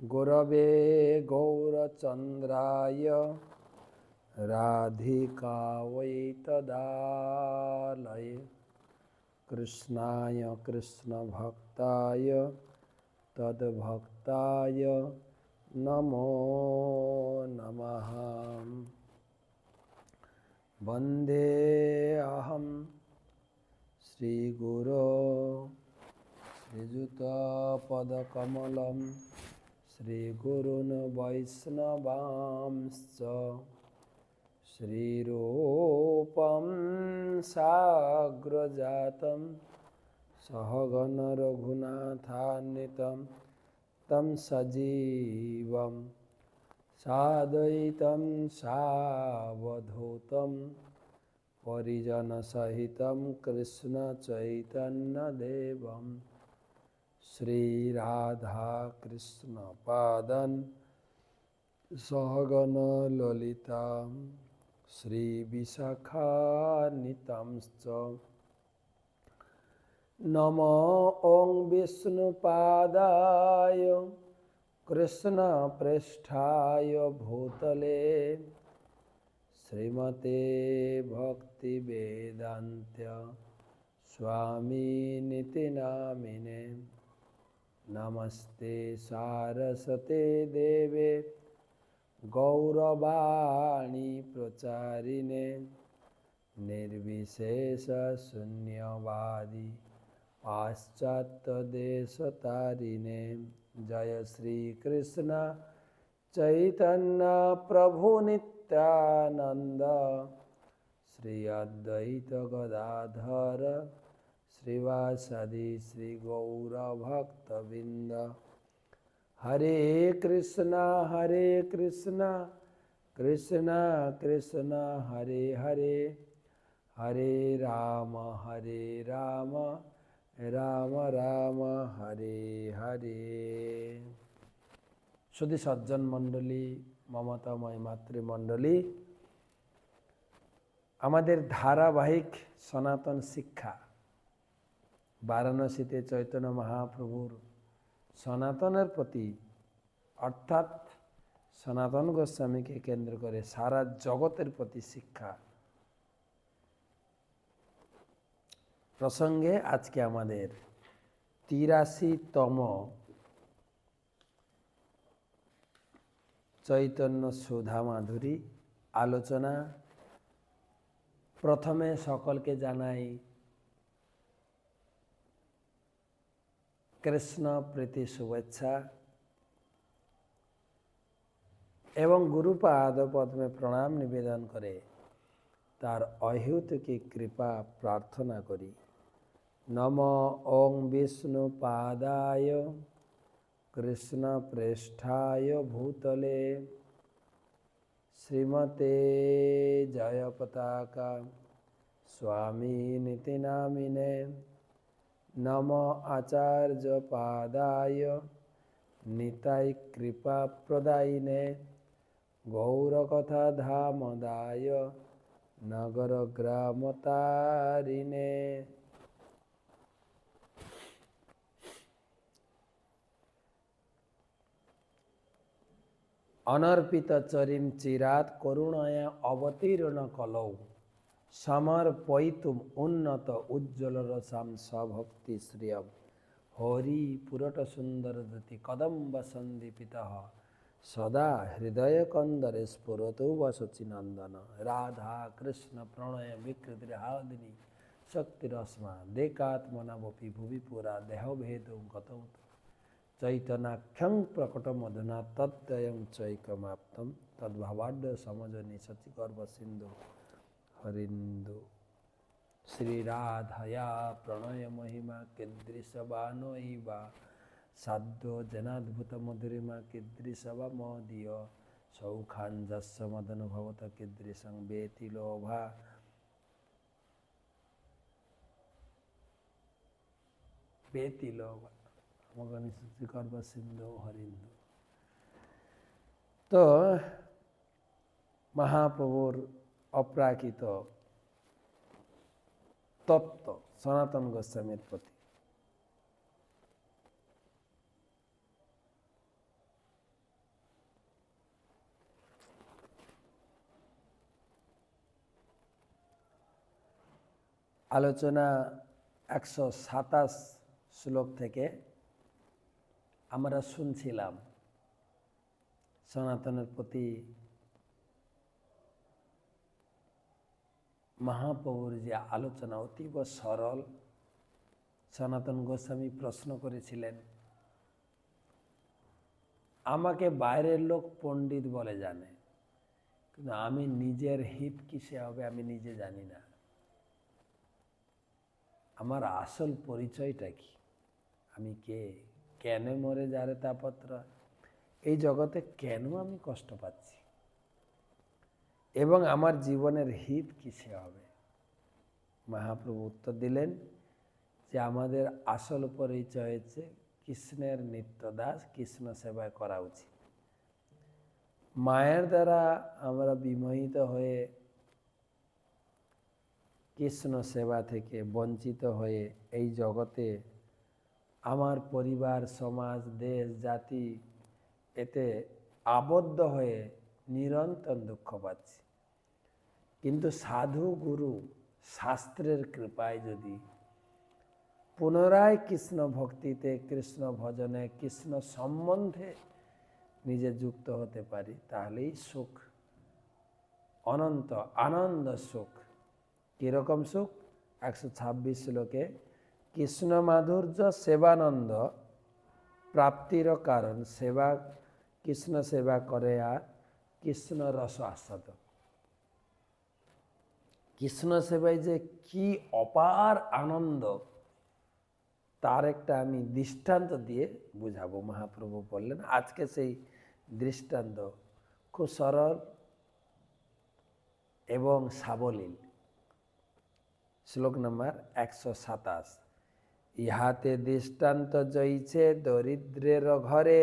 गुरवे गौरचन्द्राय राधिकायै तदालये कृष्णाय कृष्णभक्ताय तद्भक्ताय नमो नमः। वन्दे अहं श्रीगुरो श्रीयुतपदकमलं श्रीगुरून् वैष्णवांश्च श्रीरूपं साग्रजातं सहगण रघुनाथान्वितं तं सजीवं साद्वैतं सावधूतं परिजनसहितं कृष्णचैतन्यदेवं श्रीराधाकृष्णपादं सहगण ललिता श्रीविशाखान्वितांश्च नमो ॐ विष्णुपादाय कृष्णप्रेष्ठाय भूतले श्रीमते भक्तिवेदान्त स्वामिनिति नामिने नमस्ते सारस्वते देवे गौरवाणी प्रचारिणे निर्विशेष शून्यवादी पाश्चात्यदेशतारिणे जय श्री कृष्ण चैतन्य प्रभु नित्यानंद श्री अद्वैत गदाधर श्रीवासदि श्री गौर भक्तबिंद। हरे कृष्णा कृष्णा कृष्णा हरे हरे हरे राम राम राम हरे हरे। शुद्धि सज्जन मंडली ममतामय मातृमंडली आमादेर धाराबाहिक सनातन शिक्षा वाराणसीते चैतन्य महाप्रभुर सनातनेर प्रति अर्थात सनातन गोस्वामी के केंद्र करे सारा जगतेर प्रति शिक्षा प्रसंगे आज के आमादेर 83तम चैतन्य सुधा माधुरी आलोचना। प्रथमे सकल के जानाई कृष्ण प्रीति शुभेच्छा एवं गुरुपाद पद में प्रणाम निवेदन करे तार अहित की कृपा प्रार्थना करी। नमो ओं विष्णुपादाय कृष्ण प्रेष्ठाय भूतले श्रीमते जयपताका स्वामिनिति नामिने नमो आचार्य पादाय निताय कृपा प्रदायिने गौरकथा धामदाय नगर ग्राम तारिणे। अनर्पित चरिम चिरात करुणाया अवतीर्ण कलौ समर्पयितुम उन्नत उज्ज्वल रसाम सभक्ति श्रियम हरि पुरट सुंदर दति कदम्ब संदीपितः सदा हृदय कंदरे स्फुरतु वसचि नंदन राधा कृष्ण प्रणय विकृति हादिनी शक्तिरस्मा देकात्मनावपि भुवि पुरा देहभेदो गतौ चैतनाख्यं प्रकट मधुना तद्वयं चैकमाप्तं तद्भवाड्य समजनि सचिगर्भ सिंधु हरिंदु। श्री राधया प्रणय महिमा कीदृशवानोइवा साध्यो जनाद्भुत मधुरिमा कीदृशवा मोदीय सौखाञ्जस्य मदनुभवत कीदृशं वेति लोभा मगनिशुचिगर्भ सिंधु हरिंदु। तो महाप्रभुर अपराकित तत्व सनातन गोस्वामीर प्रति আলোচনা 127 শ্লোক থেকে আমরা শুনছিলাম সনাতনের প্রতি মহাপ্রভুর যে আলোচনা অতীব সরল। সনাতন গোস্বামী প্রশ্ন করেছিলেন, আমাকে বাইরের লোক পণ্ডিত বলে জানে, কিন্তু আমি নিজের হিত কিসে হবে আমি নিজে জানি না। আমার আসল পরিচয়টা কি, আমি কে, কেন মরে যারে তাপত্র, এই জগতে কেন আমি কষ্ট পাচ্ছি এবং আমার জীবনের হিত কিসে হবে। মহাপ্রভু উত্তর দিলেন যে আমাদের আসল পরিচয় হচ্ছে কৃষ্ণের নিত্যদাস, কৃষ্ণ সেবায় করা উচিত। মায়ের দ্বারা আমরা বিমোহিত হয়ে কৃষ্ণ সেবা থেকে বঞ্চিত হয়ে এই জগতে আমার পরিবার, সমাজ, দেশ, জাতি এতে আবদ্ধ হয়ে নিরন্তর দুঃখ পাচ্ছি। কিন্তু সাধু, গুরু, শাস্ত্রের কৃপায় যদি পুনরায় কৃষ্ণ ভক্তিতে, কৃষ্ণ ভজনে, কৃষ্ণ সম্বন্ধে নিজে যুক্ত হতে পারি, তাহলেই সুখ, অনন্ত আনন্দ সুখ। কীরকম সুখ? 126 শ্লোকে কৃষ্ণ মাধুর্য সেবানন্দ প্রাপ্তির কারণ সেবা, কৃষ্ণ সেবা করে আর কৃষ্ণ রস আস্বাদ। কৃষ্ণ সেবায় যে কি অপার আনন্দ, তার একটা আমি দৃষ্টান্ত দিয়ে বুঝাবো। মহাপ্রভু বললেন, আজকে সেই দৃষ্টান্ত খুব সরল এবং সাবলীল। শ্লোক নম্বর 127। ইহাতে দৃষ্টান্ত জয়ছে দরিদ্রের ঘরে,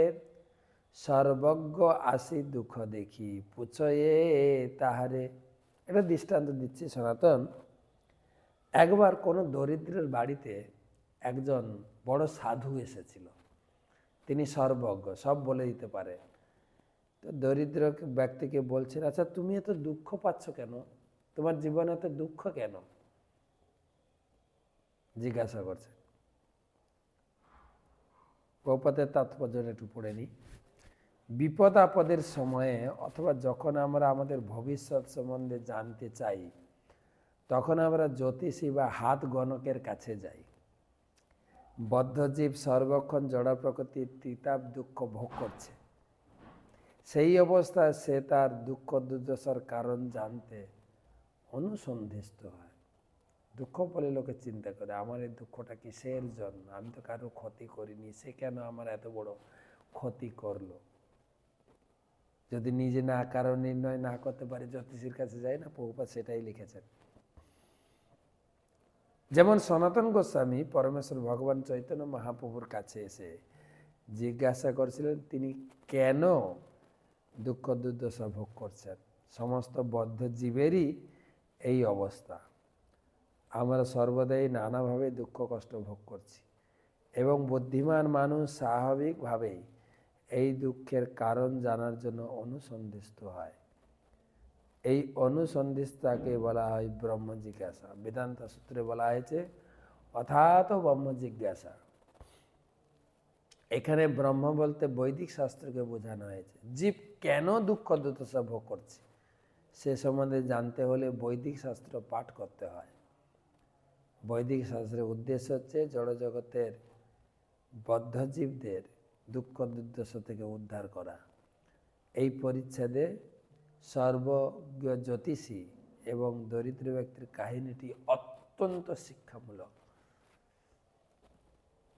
সর্বজ্ঞ আসি দুঃখ দেখি পুছয়ে তাহারে। এটা দৃষ্টান্ত দিচ্ছি সনাতন। একবার কোনো দরিদ্রের বাড়িতে একজন বড় সাধু এসেছিল। তিনি সর্বজ্ঞ, সব বলে দিতে পারে। তো দরিদ্র ব্যক্তিকে বলছেন, আচ্ছা তুমি এত দুঃখ পাচ্ছ কেন, তোমার জীবনে এত দুঃখ কেন, জিজ্ঞাসা করছেন। প্রপাতের তাৎপর্য একটু পড়ে নিই। বিপদ আপদের সময়ে অথবা যখন আমরা আমাদের ভবিষ্যৎ সম্বন্ধে জানতে চাই, তখন আমরা জ্যোতিষী বা হাত গণকের কাছে যাই। বদ্ধজীব সর্বক্ষণ জড় প্রকৃতির তিতাব দুঃখ ভোগ করছে। সেই অবস্থায় সে তার দুঃখ দুর্দশার কারণ জানতে অনুসন্ধিষ্ট হয়। দুঃখ বলে লোকে চিন্তা করে, আমার এই দুঃখটা কিসের জন্য, আমি তো কারো ক্ষতি করিনি, সে কেন আমার এত বড় ক্ষতি করলো। যদি নিজে না কারণ নির্ণয় না করতে পারি, জ্যোতিষীর কাছে যাই না। প্রভুপাদ সেটাই লিখেছেন। যেমন সনাতন গোস্বামী পরমেশ্বর ভগবান চৈতন্য মহাপ্রভুর কাছে এসে জিজ্ঞাসা করছিলেন, তিনি কেন দুঃখ দুর্দশা ভোগ করছেন। সমস্ত বদ্ধ জীবেরই এই অবস্থা। আমরা সর্বদাই নানাভাবে দুঃখ কষ্ট ভোগ করছি এবং বুদ্ধিমান মানুষ স্বাভাবিকভাবেই এই দুঃখের কারণ জানার জন্য অনুসন্ধিষ্ট হয়। এই অনুসন্ধিষ্টাকে বলা হয় ব্রহ্ম জিজ্ঞাসা। বেদান্ত সূত্রে বলা হয়েছে অথাত ব্রহ্ম জিজ্ঞাসা। এখানে ব্রহ্ম বলতে বৈদিক শাস্ত্রকে বোঝানো হয়েছে। জীব কেন দুঃখ দুর্দশা ভোগ করছে সে সম্বন্ধে জানতে হলে বৈদিক শাস্ত্র পাঠ করতে হয়। বৈদিক শাস্ত্রের উদ্দেশ্য হচ্ছে জড়জগতের বদ্ধজীবদের দুঃখ দুর্দশা থেকে উদ্ধার করা। এই পরিচ্ছেদে সর্বজ্ঞ জ্যোতিষী এবং দরিদ্র ব্যক্তির কাহিনীটি অত্যন্ত শিক্ষামূলক।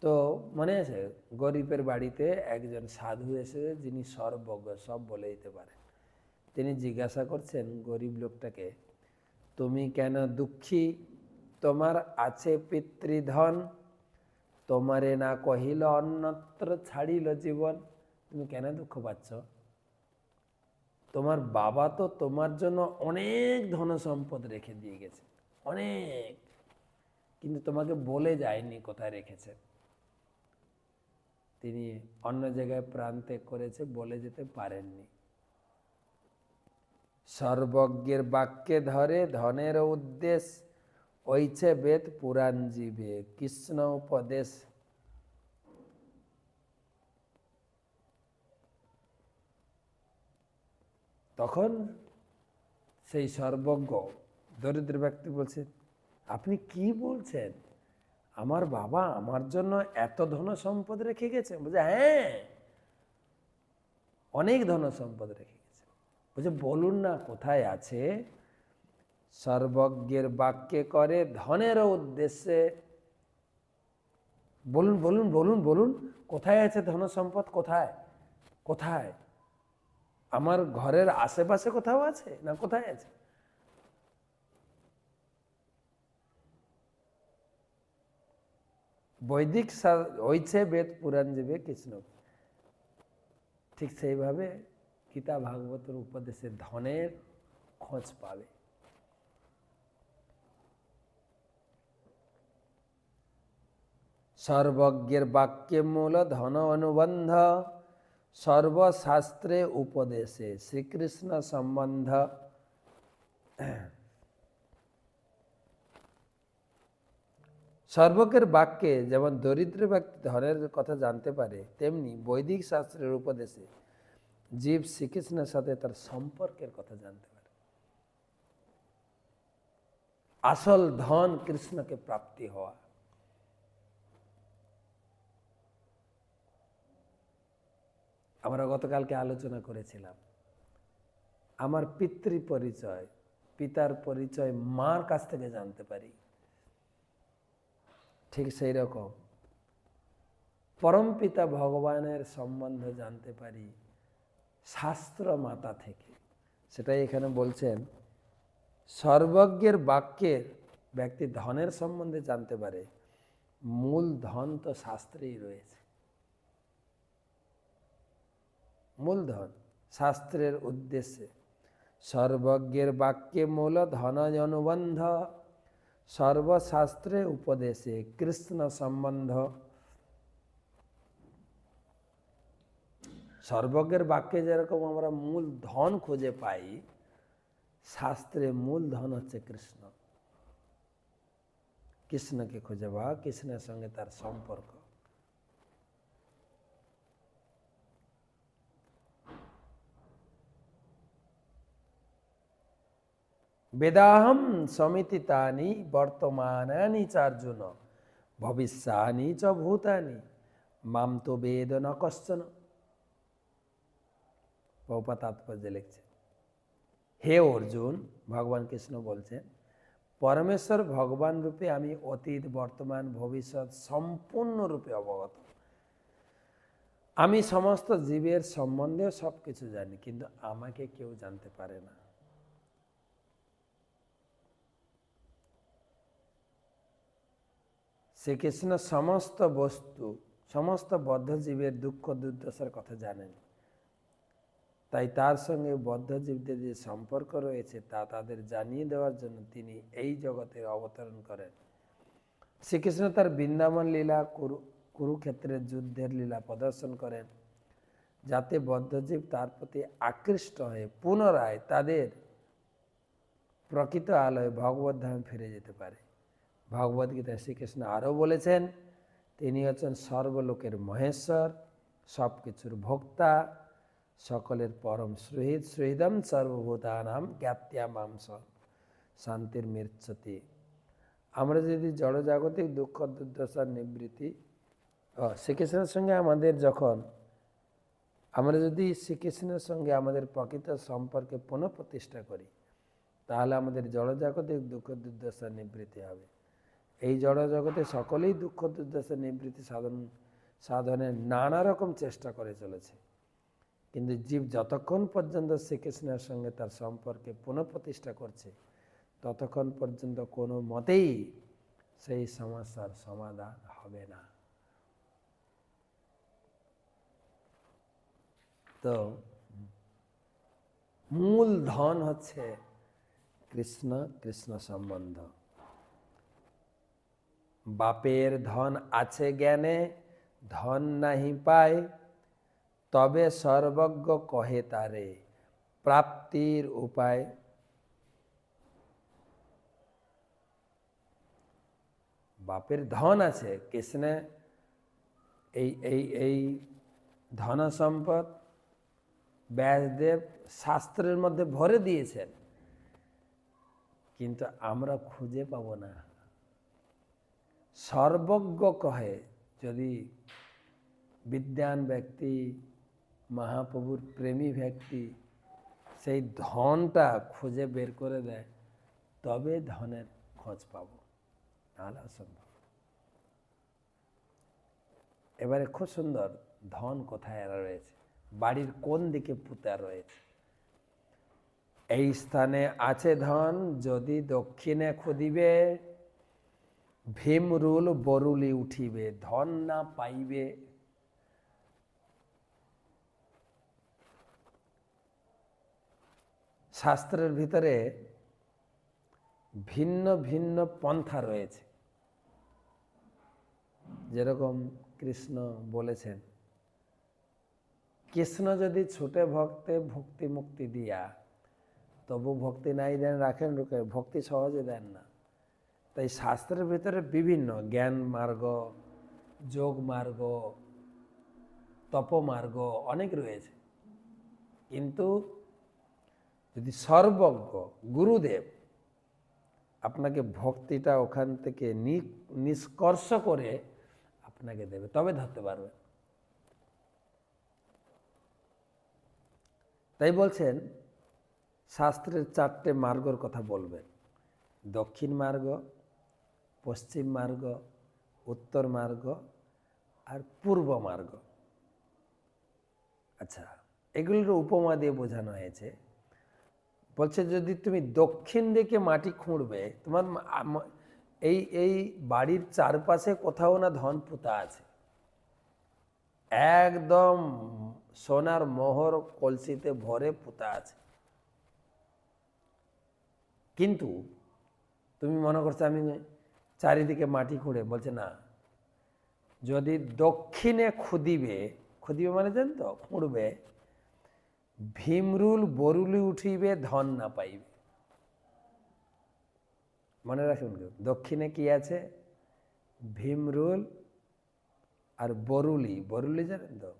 তো মনে আছে, গরিবের বাড়িতে একজন সাধু এসে, যিনি সর্বজ্ঞ, সব বলে দিতে পারেন। তিনি জিজ্ঞাসা করছেন গরিব লোকটাকে, তুমি কেন দুঃখী, তোমার আছে পিতৃধন, তোমারে না কহিল অন্যত্র ছাড়িল জীবন। তুমি কেন দুঃখ পাচ্ছ? তোমার বাবা তো তোমার জন্য অনেক ধন সম্পদ রেখে দিয়ে গেছে, অনেক, কিন্তু তোমাকে বলে যায়নি কোথায় রেখেছে। তিনি অন্য জায়গায় প্রান্ত্যাগ করেছে, বলে যেতে পারেননি। সর্বজ্ঞের বাক্যে ধরে ধনের উদ্দেশ্য ওইছে বেদ পুরাণ জীবে কৃষ্ণ উপদেশ। তখন সেই সর্বজ্ঞ দরিদ্র ব্যক্তি বলছে, আপনি কি বলছেন? আমার বাবা আমার জন্য এত ধন সম্পদ রেখে গেছে? বলছে হ্যাঁ, অনেক ধন সম্পদ রেখে গেছে। বলছে বলুন না কোথায় আছে? সর্বজ্ঞের বাক্যে করে ধনের উদ্দেশ্যে। বলুন বলুন বলুন বলুন, কোথায় আছে ধন সম্পদ? কোথায় কোথায়? আমার ঘরের আশেপাশে কোথাও আছে না কোথায় আছে? বৈদিক হইছে বেদ পুরাণ জীবে কৃষ্ণ। ঠিক সেইভাবে গীতা ভাগবতের উপদেশে ধনের খোঁজ পাবে। সর্বজ্ঞের বাক্যে মূল ধন অনুবন্ধ, সর্বশাস্ত্রে উপদেশে শ্রীকৃষ্ণ সম্বন্ধ। সর্বজ্ঞের বাক্যে যেমন দরিদ্র ব্যক্তি ধনের কথা জানতে পারে, তেমনি বৈদিক শাস্ত্রের উপদেশে জীব শ্রীকৃষ্ণের সাথে তার সম্পর্কের কথা জানতে পারে। আসল ধন কৃষ্ণকে প্রাপ্তি হওয়া। আমরা গতকালকে আলোচনা করেছিলাম, আমার পিতৃ পরিচয়, পিতার পরিচয় মার কাছ থেকে জানতে পারি। ঠিক সেই রকম পরমপিতা ভগবানের সম্বন্ধ জানতে পারি শাস্ত্র মাতা থেকে। সেটাই এখানে বলছেন, সর্বজ্ঞের বাক্যের ব্যক্তি ধনের সম্বন্ধে জানতে পারে, মূল ধন তো শাস্ত্রেই রয়েছে। মূলধন শাস্ত্রের উদ্দেশ্যে। সর্বজ্ঞের বাক্যে মূল ধন অনুবন্ধ, সর্বশাস্ত্রে উপদেশে কৃষ্ণ সম্বন্ধ। সর্বজ্ঞের বাক্যে যেরকম আমরা মূল ধন খুঁজে পাই, শাস্ত্রে মূল ধন হচ্ছে কৃষ্ণ। কৃষ্ণকে খুঁজে পাওয়া, কৃষ্ণের সঙ্গে তার সম্পর্ক। বেদাহম সমিতিতানি বর্তমানানি চার্জুন, ভবিষ্যানি চ ভূতানি মাম তো বেদ ন কশ্চন। প্রভুপাদ তাৎপর্যে লিখছে, হে অর্জুন, ভগবান কৃষ্ণ বলছেন, পরমেশ্বর ভগবান রূপে আমি অতীত বর্তমান ভবিষ্যৎ সম্পূর্ণরূপে অবগত। আমি সমস্ত জীবের সম্বন্ধেও সব কিছু জানি, কিন্তু আমাকে কেউ জানতে পারে না। শ্রীকৃষ্ণ সমস্ত বস্তু, সমস্ত বদ্ধ জীবের দুঃখ দুর্দশার কথা জানেন। তাই তার সঙ্গে বদ্ধজীবদের যে সম্পর্ক রয়েছে তা তাদের জানিয়ে দেওয়ার জন্য তিনি এই জগতে অবতরণ করেন। শ্রীকৃষ্ণ তার বৃন্দাবন লীলা, কুরুক্ষেত্রের যুদ্ধের লীলা প্রদর্শন করেন, যাতে বদ্ধজীব তার প্রতি আকৃষ্ট হয়ে পুনরায় তাদের প্রকৃত আলোয় ভগবত ধামে ফিরে যেতে পারে। ভগবদ্গীতায় শ্রীকৃষ্ণ আরও বলেছেন, তিনি হচ্ছেন সর্বলোকের মহেশ্বর, সব কিছুর ভোক্তা, সকলের পরম সুহৃদ, সুহৃদম সর্বভূতানাম জ্ঞাত্যা মাম শান্তির মৃচ্ছতি। আমরা যদি জড়জাগতিক দুঃখ দুর্দশার নিবৃত্তি, শ্রীকৃষ্ণের সঙ্গে আমাদের যখন আমরা যদি শ্রীকৃষ্ণের সঙ্গে আমাদের প্রকৃত সম্পর্কে পুনঃপ্রতিষ্ঠা করি, তাহলে আমাদের জড়জাগতিক দুঃখ দুর্দশার নিবৃত্তি হবে। এই জড়জগতে সকলেই দুঃখ দুর্দশার নিবৃত্তি সাধনের নানা রকম চেষ্টা করে চলেছে, কিন্তু জীব যতক্ষণ পর্যন্ত শ্রীকৃষ্ণের সঙ্গে তার সম্পর্কে পুনঃপ্রতিষ্ঠা করছে, ততক্ষণ পর্যন্ত কোনো মতেই সেই সমস্যার সমাধান হবে না। তো মূল ধন হচ্ছে কৃষ্ণ, কৃষ্ণ সম্বন্ধ। বাপের ধন আছে জ্ঞানে ধন নাহি পায়, তবে সর্বজ্ঞ কহে তারে প্রাপ্তির উপায়। বাপের ধন আছে, কৃষ্ণে এই এই এই ধন সম্পদ ব্যাসদেব শাস্ত্রের মধ্যে ভরে দিয়েছেন, কিন্তু আমরা খুঁজে পাব না। সর্বজ্ঞ কহে যদি বিদ্যান ব্যক্তি, মহাপ্রভুর প্রেমী ব্যক্তি সেই ধনটা খুঁজে বের করে দেয়, তবে ধনের খোঁজ পাব, নাহলে অসম্ভব। এবারে খুব সুন্দর, ধন কোথায় রয়েছে, বাড়ির কোন দিকে পুঁতা রয়েছে। এই স্থানে আছে ধন, যদি দক্ষিণে খুদিবে, ভীমরুল বরুলি উঠিবে, ধন না পাইবে। শাস্ত্রের ভিতরে ভিন্ন ভিন্ন পন্থা রয়েছে। যেরকম কৃষ্ণ বলেছেন, কৃষ্ণ যদি ছুটে ভক্তে ভক্তি মুক্তি দিয়া, তবু ভক্তি নাই দেন রাখেন রুখে, ভক্তি সহজে দেন না। তাই শাস্ত্রের ভিতরে বিভিন্ন জ্ঞান মার্গ, যোগ মার্গ, তপমার্গ অনেক রয়েছে, কিন্তু যদি সর্বজ্ঞ গুরুদেব আপনাকে ভক্তিটা ওখান থেকে নিষ্কর্ষ করে আপনাকে দেবে, তবে ধরতে পারবে। তাই বলছেন শাস্ত্রের 4টে মার্গর কথা বলবেন, দক্ষিণ মার্গ, পশ্চিম মার্গ, উত্তর মার্গ আর পূর্ব মার্গ। আচ্ছা, এগুলোর উপমা দিয়ে বোঝানো হয়েছে। বলছে যদি তুমি দক্ষিণ দিকে মাটি খুঁড়বে, তোমার এই এই বাড়ির চারপাশে কোথাও না ধন পুঁতা আছে, একদম সোনার মোহর কলসিতে ভরে পুঁতা আছে, কিন্তু তুমি মনে করছো আমি চারিদিকে মাটি খুঁড়ে, বলছে না, যদি দক্ষিণে খুদিবে, খুদিবে মানে জান তো, খুঁড়বে, ভীমরুল বরুলি উঠিবে, ধন না পাইবে। মনে রাখুন, দক্ষিণে কি আছে, ভীমরুল আর বরুলি। বরুলি জানেন তো,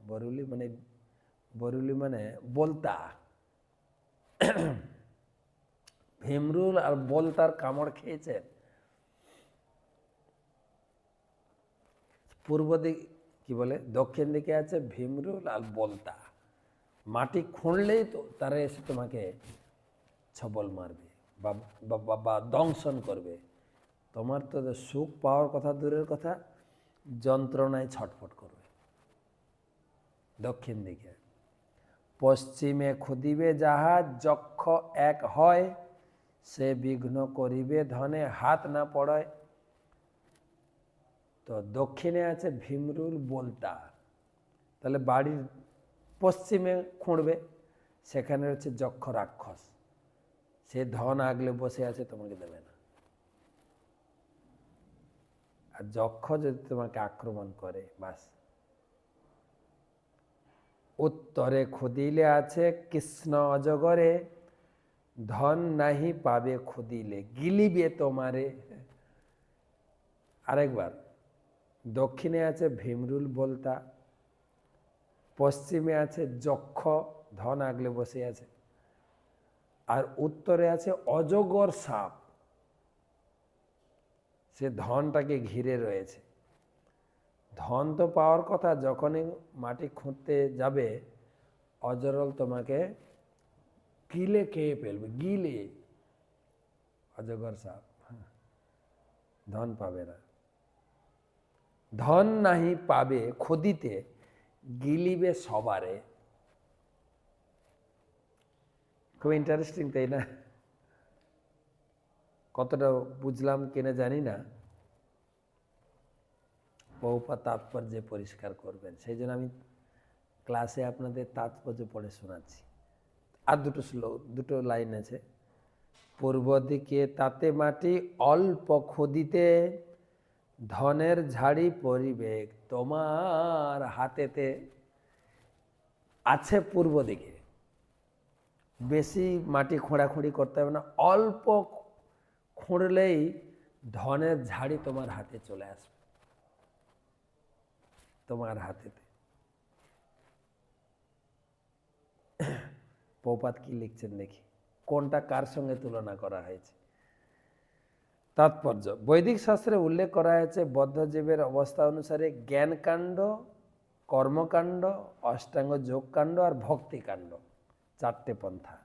বরুলি মানে বলতা। ভীমরুল আর বলতার কামড় খেয়েছেন। পূর্ব দিক কি বলে, দক্ষিণ দিকে আছে ভীমরুল আর বলতা। মাটি খুঁড়লেই তো তারা এসে তোমাকে ছবল মারবে বা দংশন করবে। তোমার তো সুখ পাওয়ার কথা দূরের কথা, যন্ত্রণায় ছটফট করবে। দক্ষিণ দিকে। পশ্চিমে খুদিবে যাহা, যক্ষ এক হয়, সে বিঘ্ন করিবে ধনে হাত না পড়য়। তো দক্ষিণে আছে ভীমরুল বলতা, তাহলে বাড়ির পশ্চিমে খুঁড়বে, সেখানে হচ্ছে যক্ষ রাক্ষস, সে ধন আগলে বসে আছে, তোমাকে দেবে না। আর যক্ষ যদি তোমাকে আক্রমণ করে, বাস। উত্তরে খুদিলে আছে কৃষ্ণ অজগরে, ধন নাহি পাবে খুদিলে, গিলিবে তোমারে। আরেকবার, দক্ষিণে আছে ভীমরুল বলতা, পশ্চিমে আছে যক্ষ, ধন আগলে বসে আছে, আর উত্তরে আছে অজগর সাপ, সে ধনটাকে ঘিরে রয়েছে। ধন তো পাওয়ার কথা, যখনই মাটি খুঁড়তে যাবে, অজরল তোমাকে গিলে খেয়ে ফেলবে, গিলে। অজগর সাপ, ধন পাবে না। ধন নাহি পাবে খুদিতে, গিলিবে সবারে। খুব ইন্টারেস্টিং, তাই না? কতটা বুঝলাম কিনা জানি না, বহুপা তাৎপর্য পরিষ্কার করবেন, সেই জন্য আমি ক্লাসে আপনাদের তাৎপর্য পড়ে শোনাচ্ছি। আর দুটো লাইন আছে। পূর্ব দিকে তাতে মাটি অল্প খুদিতে, ধনের ঝাড়ি পরিবে তোমার হাতেতে। আছে পূর্ব দিকে, বেশি মাটি খোঁড়াখুঁড়ি করতে হবে না, অল্প খুঁড়লেই ধনের ঝাড়ি তোমার হাতে চলে আসবে, তোমার হাতেতে। প্রপাত কি লিখছেন দেখি, কোনটা কার সঙ্গে তুলনা করা হয়েছে। তাৎপর্য, বৈদিক শাস্ত্রে উল্লেখ করা হয়েছে বদ্ধজীবের অবস্থা অনুসারে জ্ঞানকাণ্ড, কর্মকাণ্ড, অষ্টাঙ্গ যোগকাণ্ড আর ভক্তিকাণ্ড, 4টে পন্থা।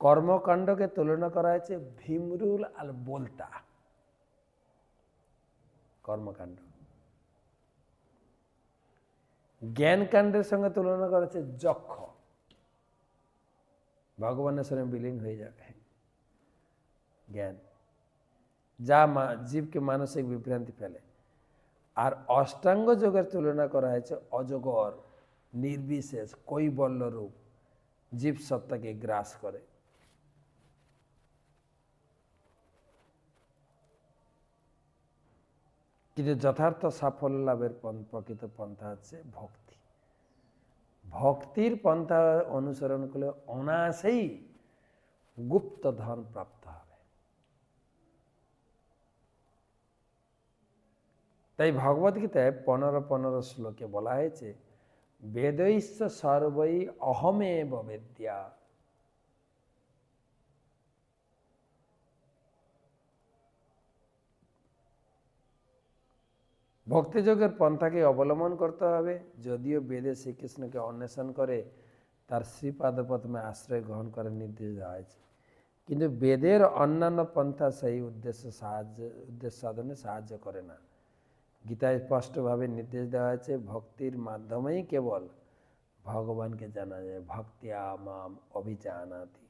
কর্মকাণ্ডকে তুলনা করা হয়েছে ভীমরুল আর বলতা, কর্মকাণ্ড। জ্ঞানকাণ্ডের সঙ্গে তুলনা করা হচ্ছে যক্ষ, ভগবানের সঙ্গে বিলীন হয়ে যাবে জ্ঞান, যা জীবকে মানসিক বিভ্রান্তি ফেলে। আর অষ্টাঙ্গ যোগের তুলনা করা হয়েছে অজগর, নির্বিশেষ কৈবল্য রূপ, জীব সত্তাকে গ্রাস করে। কিন্তু যথার্থ সাফল্য লাভের প্রকৃত পন্থা হচ্ছে ভক্তি। ভক্তির পন্থা অনুসরণ করলে অনায়াসেই গুপ্ত ধন প্রাপ্ত হবে। তাই ভগবদ্গীতায় 15 শ্লোকে বলা হয়েছে বেদৈশ্চ সর্বৈ অহমেব বেদ্যা। ভক্তিযোগের পন্থাকে অবলম্বন করতে হবে। যদিও বেদে শ্রীকৃষ্ণকে অন্বেষণ করে তার শ্রীপাদপদ্মে আশ্রয় গ্রহণ করার নির্দেশ দেওয়া হয়েছে, কিন্তু বেদের অন্যান্য পন্থা সেই উদ্দেশ্য সাধনে সাহায্য করে না। গীতায় স্পষ্টভাবে নির্দেশ দেওয়া হয়েছে ভক্তির মাধ্যমেই কেবল ভগবানকে জানা যায়, ভক্তিয়া মাম অভিজানাতি।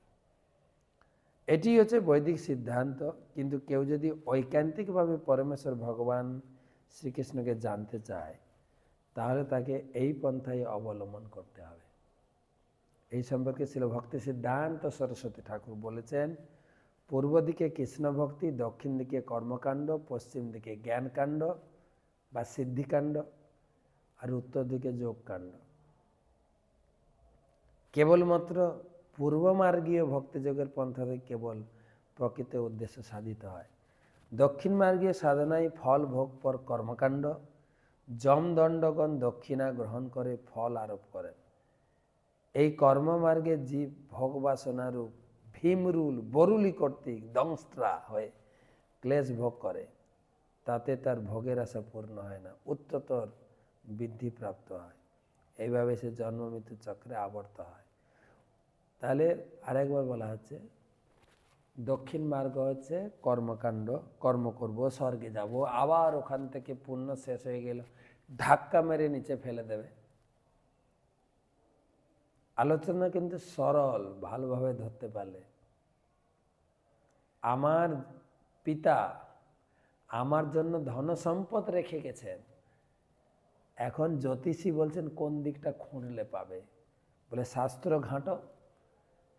এটি হচ্ছে বৈদিক সিদ্ধান্ত। কিন্তু কেউ যদি ঐকান্তিকভাবে পরমেশ্বর ভগবান শ্রীকৃষ্ণকে জানতে চায় তাহলে তাকে এই পন্থাই অবলম্বন করতে হবে। এই সম্পর্কে ছিল ভক্তি সিদ্ধান্ত সরস্বতী ঠাকুর বলেছেন, পূর্ব দিকে কৃষ্ণ ভক্তি, দক্ষিণ দিকে কর্মকাণ্ড, পশ্চিম দিকে জ্ঞানকাণ্ড বা সিদ্ধিকাণ্ড, আর উত্তর দিকে যোগকাণ্ড। কেবলমাত্র পূর্বমার্গীয় ভক্তিযোগের পন্থাতে কেবল প্রকৃত উদ্দেশ্য সাধিত হয়। দক্ষিণ মার্গীয় সাধনায় ফল ভোগ পর কর্মকাণ্ড। যমদণ্ডগণ দক্ষিণা গ্রহণ করে ফল আরোপ করেন। এই কর্মমার্গে জীব ভোগ বাসনারূপ ভীমরুল বরুলি কর্তৃক দংস্ত্রা হয়ে ক্লেশ ভোগ করে, তাতে তার ভোগের আশা পূর্ণ হয় না, উচ্চতর বৃদ্ধি প্রাপ্ত হয়। এইভাবে সে জন্ম মৃত্যু চক্রে আবর্ত হয়। তাহলে আরেকবার বলা হচ্ছে, দক্ষিণ মার্গ হচ্ছে কর্মকাণ্ড, কর্ম করব, স্বর্গে যাব, আবার ওখান থেকে পুণ্য শেষ হয়ে গেল ধাক্কা মেরে নিচে ফেলে দেবে। আলোচনা কিন্তু সরল, ভালোভাবে ধরতে পারলে। আমার পিতা আমার জন্য ধন সম্পদ রেখে গেছেন, এখন জ্যোতিষী বলছেন কোন দিকটা খুঁড়লে পাবে, বলে শাস্ত্র ঘাঁটো,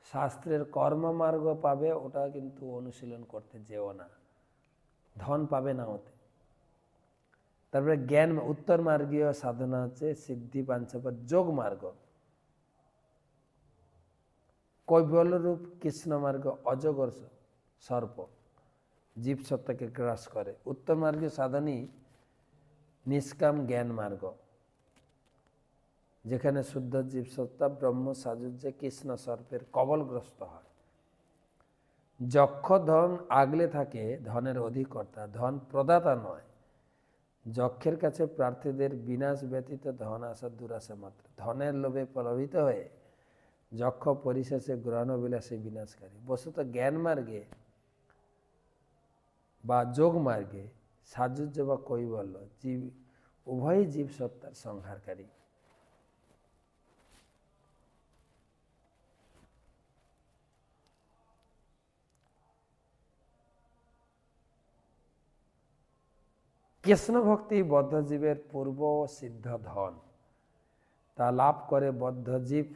শাস্ত্রের কর্মমার্গ পাবে, ওটা কিন্তু অনুশীলন করতে যেও না, ধন পাবে না ওতে। তারপরে জ্ঞান উত্তর মার্গীয় সাধনা হচ্ছে সিদ্ধি বাঞ্ছাপর যোগ মার্গ। কৈবল্যরূপ কৃষ্ণ মার্গ অজগর সর্প, জীব সত্তাকে গ্রাস করে। উত্তর মার্গীয় সাধনই নিষ্কাম জ্ঞান মার্গ, যেখানে শুদ্ধ জীব সত্তা ব্রহ্ম সাযুজ্যে কৃষ্ণ সর্পের কবলগ্রস্ত হয়। যক্ষ ধন আগলে থাকে, ধনের অধিকর্তা, ধন প্রদাতা নয়। যক্ষের কাছে প্রার্থীদের বিনাশ ব্যতীত ধন আসা দুরাশা মাত্র। ধনের লোভে প্রলোভিত হয়ে যক্ষ পরিশেষে গ্রহণবিলাসে বিনাশকারী। বস্তুত জ্ঞান মার্গে বা যোগ মার্গে সাযুজ্য বা কৈবল্য জীব উভয়ই জীব সত্তার সংহারকারী। কৃষ্ণ ভক্তি বদ্ধজীবের পূর্ব সিদ্ধ ধন, তা লাভ করে বদ্ধজীব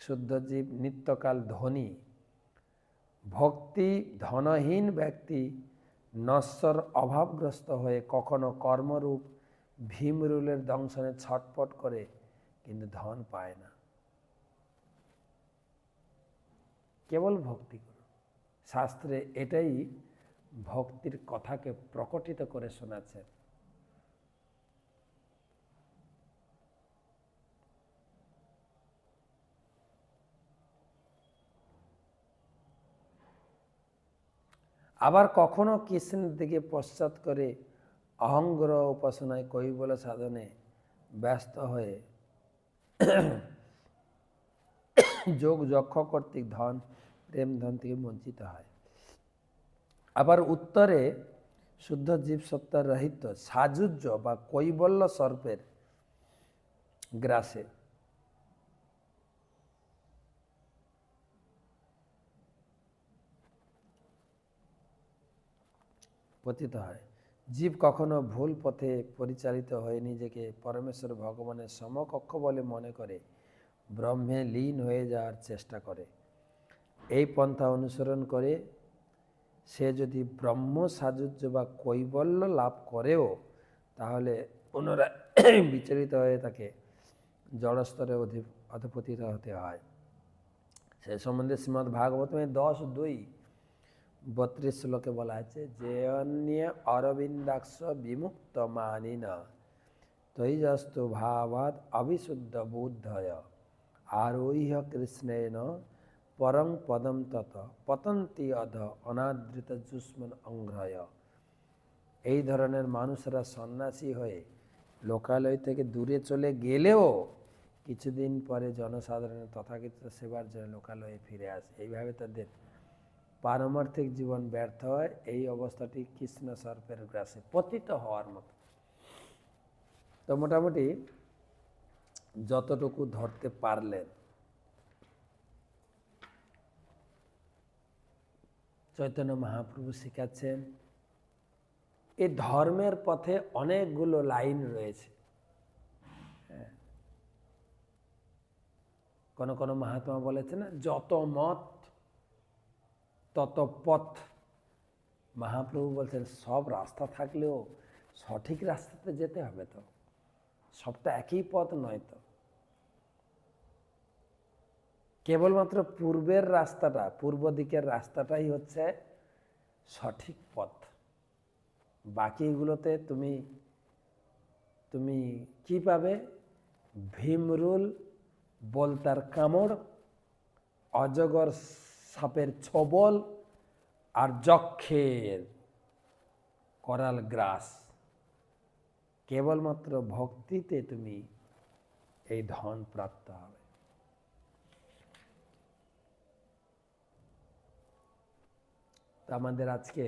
শুদ্ধজীব নিত্যকাল ধনী। ভক্তি ধনহীন ব্যক্তি নশ্বর অভাবগ্রস্ত হয়ে কখনো কর্মরূপ ভীমরুলের দংশনে ছটপট করে, কিন্তু ধন পায় না। কেবল ভক্তি করুন। শাস্ত্রে এটাই ভক্তির কথাকে প্রকটিত করে শোনাচ্ছেন। আবার কখনো কৃষ্ণের দিকে পশ্চাৎ করে অহংগ্রহ উপাসনায় কৈবল্য সাধনে ব্যস্ত হয়ে যোগ যক্ষ কর্তৃক ধন প্রেম ধন থেকে বঞ্চিত হয়। আবার উত্তরে শুদ্ধ জীব সত্তার রহিত সাজুজ্য বা কৈবল্য সর্পের গ্রাসে পতিত হয়। জীব কখনো ভুল পথে পরিচালিত হয়ে নিজেকে পরমেশ্বর ভগবানের সমকক্ষ বলে মনে করে ব্রহ্মে লীন হয়ে যাওয়ার চেষ্টা করে। এই পন্থা অনুসরণ করে সে যদি ব্রহ্ম সাযুজ্য বা কৈবল্য লাভ করেও তাহলে পুনরায় বিচলিত হয়ে তাকে জড়স্তরে অধপতিত হতে হয়। সে সম্বন্ধে শ্রীমদ্ ভাগবতমে 10:2-32 শ্লোকে বলা আছে যে অন্য অরবিন্দাক্ষ বিমুক্ত মানিন তৈজস্তু ভাবাদ অবিশুদ্ধ বুদ্ধয় আরোহ্য কৃষ্ণেন পরং পদম তত পতন্তি অধ অনাদৃত যুষ্মন অঙ্ঘ্রয়। এই ধরনের মানুষরা সন্ন্যাসী হয়ে লোকালয় থেকে দূরে চলে গেলেও কিছুদিন পরে জনসাধারণের তথাকথিত সেবার জন্য লোকালয়ে ফিরে আসে। এইভাবে তাদের পারমার্থিক জীবন ব্যর্থ হয়। এই অবস্থাটি কৃষ্ণ সর্পের গ্রাসে পতিত হওয়ার মতো। তো মোটামুটি যতটুকু ধরতে পারলেন চৈতন্য মহাপ্রভু শিখাচ্ছেন। এই ধর্মের পথে অনেকগুলো লাইন রয়েছে। কোনো কোনো মহাত্মা বলেছে না, যত মত তত পথ। মহাপ্রভু বলছেন সব রাস্তা থাকলেও সঠিক রাস্তাতে যেতে হবে, তো সবটা একই পথ নয়। তো কেবলমাত্র পূর্বের রাস্তাটা, পূর্ব দিকের রাস্তাটাই হচ্ছে সঠিক পথ। বাকিগুলোতে তুমি কি পাবে? ভীমরুল, বলতার কামড়, অজগর সাপের ছবল আর যক্ষের করাল গ্রাস। কেবলমাত্র ভক্তিতে তুমি এই ধন প্রাপ্ত হবে। তো আমাদের আজকে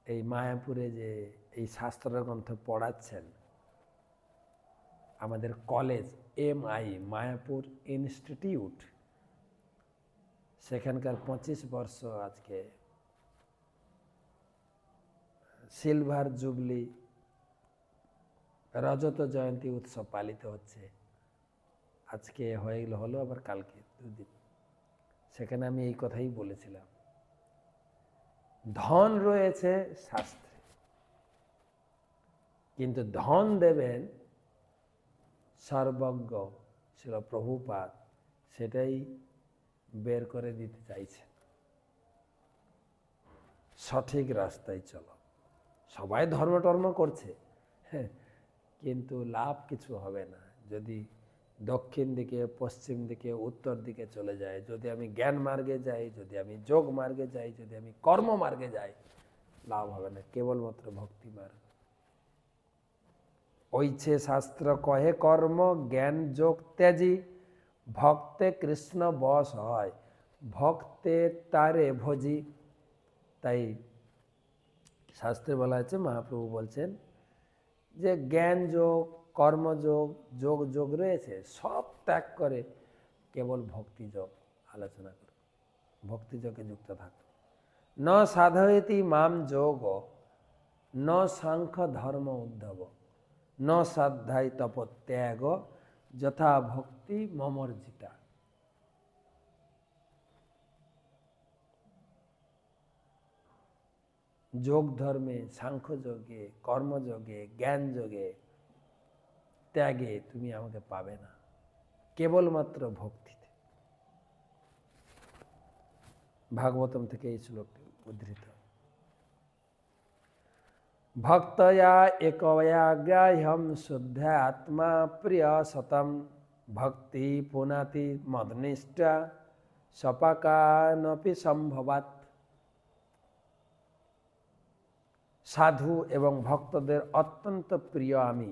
এই মায়াপুরে যে এই শাস্ত্র গ্রন্থ পড়াচ্ছেন আমাদের কলেজ MI মায়াপুর ইনস্টিটিউট, সেখানকার 25 বর্ষ আজকে সিলভার জুবলি রজত জয়ন্তী উৎসব পালিত হচ্ছে। আজকে হলো আবার কালকে 2 দিন। সেখানে আমি এই কথাই বলেছিলাম, ধন রয়েছে শাস্ত্রে, কিন্তু ধন দেবেন সর্বজ্ঞ ছিল প্রভুপাদ, সেটাই বের করে দিতে চাইছে। সঠিক রাস্তায় চলো। সবাই ধর্ম করছে, কিন্তু লাভ কিছু হবে না যদি দক্ষিণ দিকে, পশ্চিম দিকে, উত্তর দিকে চলে যায়। যদি আমি জ্ঞান মার্গে যাই, যদি আমি যোগ মার্গে যাই, যদি আমি কর্ম মার্গে যাই, লাভ হবে না। কেবলমাত্র ভক্তি মার্গ। ওইছে শাস্ত্র কহে কর্ম জ্ঞান যোগ ত্যাজি, ভক্তে কৃষ্ণ বশ হয়, ভক্তে তারে ভজি। তাই শাস্ত্রে বলা আছে, মহাপ্রভু বলছেন যে জ্ঞান যোগ, কর্মযোগ, যোগ রয়েছে, সব ত্যাগ করে কেবল ভক্তি যোগ আলোচনা করো, ভক্তি যোগে যুক্ত থাকো। ন সাধয়তি মাম যোগ, ন সাংখ্য ধর্ম উদ্ধব, ন সাধ্যায় তপত্যাগ, যথা ভক্তি মমর্জিতা। যোগ ধর্মে, সাংখ্য যোগে, কর্মযোগে, জ্ঞান যোগে, ত্যাগে তুমি আমাকে পাবে না, কেবলমাত্র ভক্তিতে। ভাগবতম থেকে এই শ্লোকটি উদ্ধৃত। भक्तया एकवयाग्राह्यम शुद्धात्मा प्रिय सतम भक्ति पुनाति मदनिष्ठा सपाकानपि সম্ভবাত। সাধু এবং ভক্তদের অত্যন্ত প্রিয় আমি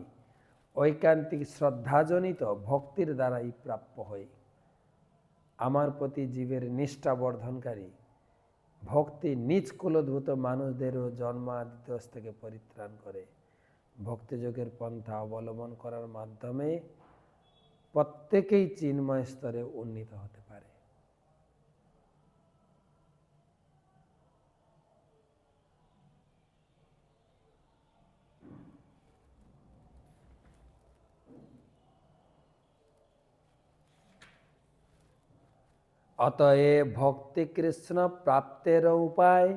ঐকান্তিক শ্রদ্ধাজনিত ভক্তির দ্বারাই প্রাপ্য হই। আমার প্রতি জীবের নিষ্ঠা বর্ধনকারী ভক্তি নিজ কুলধূত মানুষদেরও জন্মাদি দোষ থেকে পরিত্রাণ করে। ভক্তিযোগের পন্থা অবলম্বন করার মাধ্যমে প্রত্যেকেই চিন্ময় স্তরে উন্নীত হতে পারে। অতএব ভক্তি কৃষ্ণ প্রাপ্তের উপায়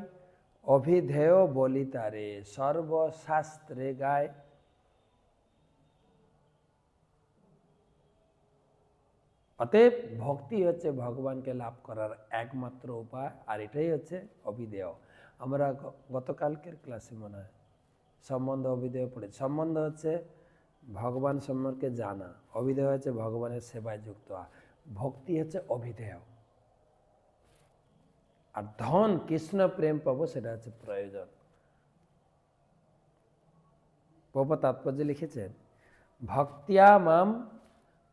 অভিধেয় বলিতারে সর্বশাস্ত্রে গায়। অতএব ভক্তি হচ্ছে ভগবানকে লাভ করার একমাত্র উপায়, আর এটাই হচ্ছে অভিধেয়। আমরা গতকালকের ক্লাসে মনে হয় সম্বন্ধ অভিধেয় পড়েছি। সম্বন্ধ হচ্ছে ভগবান সম্পর্কে জানা, অভিধেয় হচ্ছে ভগবানের সেবায় যুক্ত হওয়া, ভক্তি হচ্ছে অভিধেয়। আর ধন কৃষ্ণ প্রেম পাবো সেটা হচ্ছে প্রয়োজন। প্রভু তাৎপর্য লিখেছেন, ভক্তিয়া মাম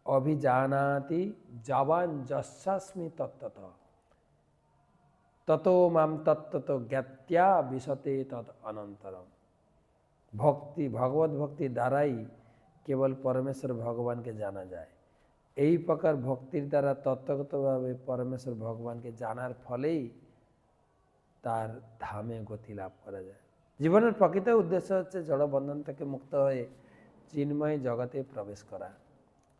অভিজানাতি জবান যস্যাস্মি তত্ত্বত ততো মাম তত্ত্বত জ্ঞাত্যা বিশতে তৎ অনন্তরম। ভক্তি, ভগবত ভক্তি দ্বারাই কেবল পরমেশ্বর ভগবানকে জানা যায়। এই প্রকার ভক্তির দ্বারা তত্ত্বগতভাবে পরমেশ্বর ভগবানকে জানার ফলেই তার ধামে গতি লাভ করা যায়। জীবনের প্রকৃত উদ্দেশ্য হচ্ছে জড়বন্ধন থেকে মুক্ত হয়ে চিন্ময় জগতে প্রবেশ করা।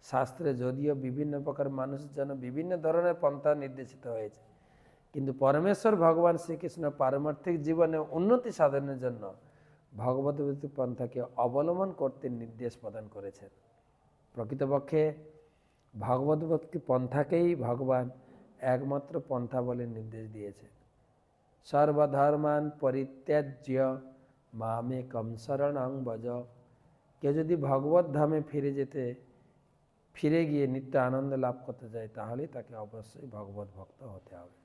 শাস্ত্রে যদিও বিভিন্ন প্রকার মানুষের জন্য বিভিন্ন ধরনের পন্থা নির্দেশিত হয়েছে, কিন্তু পরমেশ্বর ভগবান শ্রীকৃষ্ণ পারমার্থিক জীবনে উন্নতি সাধনের জন্য ভগবদ্গীতা পন্থাকে অবলম্বন করতে নির্দেশ প্রদান করেছেন। প্রকৃতপক্ষে ভগবদ্গীতা পন্থাকেই ভগবান একমাত্র পন্থা বলে নির্দেশ দিয়েছেন। সর্বধর্মান পরিত্যাজ্য মামেকম শরণং ভজ। কেউ যদি ভগবত ধামে ফিরে গিয়ে নিত্য আনন্দ লাভ করতে চায়, তাহলে তাকে অবশ্যই ভগবত ভক্ত হতে হবে।